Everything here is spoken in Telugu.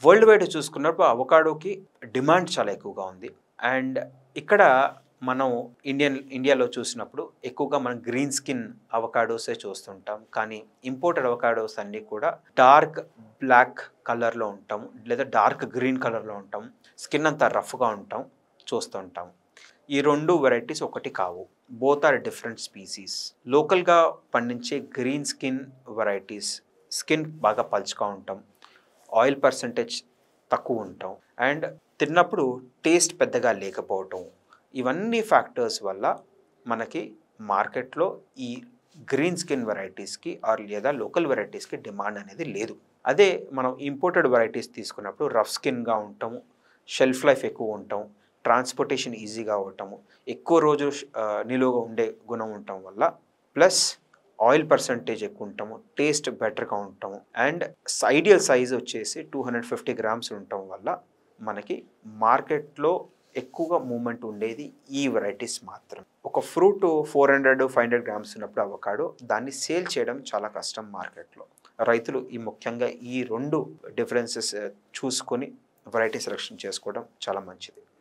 వరల్డ్ వైడ్ చూసుకున్నప్పుడు అవకాడోకి డిమాండ్ చాలా ఎక్కువగా ఉంది. అండ్ ఇక్కడ మనం ఇండియాలో చూసినప్పుడు ఎక్కువగా మనం గ్రీన్ స్కిన్ అవకాడోసే చూస్తుంటాం. కానీ ఇంపోర్టెడ్ అవకాడోస్ అన్నీ కూడా డార్క్ బ్లాక్ కలర్‌లో ఉంటాం. లేదా డార్క్ గ్రీన్ కలర్‌లో ఉంటాం. స్కిన్ అంతా రఫ్‌గా ఉంటాం చూస్తుంటాం. ఈ 2 వెరైటీస్ ఒకటి కావు. Both are different species. లోకల్‌గా పండించే గ్రీన్ స్కిన్ వెరైటీస్ స్కిన్ బాగా పల్చగా ఉంటాం. ఆయిల్ పర్సెంటేజ్ తక్కువ ఉంటాం. అండ్ తిన్నప్పుడు టేస్ట్ పెద్దగా లేకపోవటం. ఇవన్నీ ఫ్యాక్టర్స్ వల్ల మనకి మార్కెట్‌లో ఈ గ్రీన్ స్కిన్ వెరైటీస్‌కి లేదా లోకల్ వెరైటీస్‌కి డిమాండ్ అనేది లేదు. అదే మనం ఇంపోర్టెడ్ వెరైటీస్ తీసుకున్నప్పుడు రఫ్ స్కిన్‌గా ఉంటాము. షెల్ఫ్ లైఫ్ ఎక్కువ ఉంటాం. ట్రాన్స్‌పోర్టేషన్ ఈజీగా అవ్వటము. ఎక్కువ రోజులు నిలువ ఉండే గుణం ఉండటం వల్ల ప్లస్ ఆయిల్ పర్సెంటేజ్ ఎక్కువ ఉంటాము. టేస్ట్ బెటర్‌గా ఉంటాము. అండ్ ఐడియల్ సైజ్ వచ్చేసి 250 గ్రామ్స్ ఉండటం వల్ల మనకి మార్కెట్‌లో ఎక్కువగా మూవ్‌మెంట్ ఉండేది ఈ వెరైటీస్ మాత్రం. ఒక ఫ్రూట్ 400, 500 గ్రామ్స్ ఉన్నప్పుడు అవకాడో దాన్ని సేల్ చేయడం చాలా కష్టం మార్కెట్‌లో. రైతులు ముఖ్యంగా ఈ 2 డిఫరెన్సెస్ చూసుకొని వెరైటీ సెలెక్షన్ చేసుకోవడం చాలా మంచిది.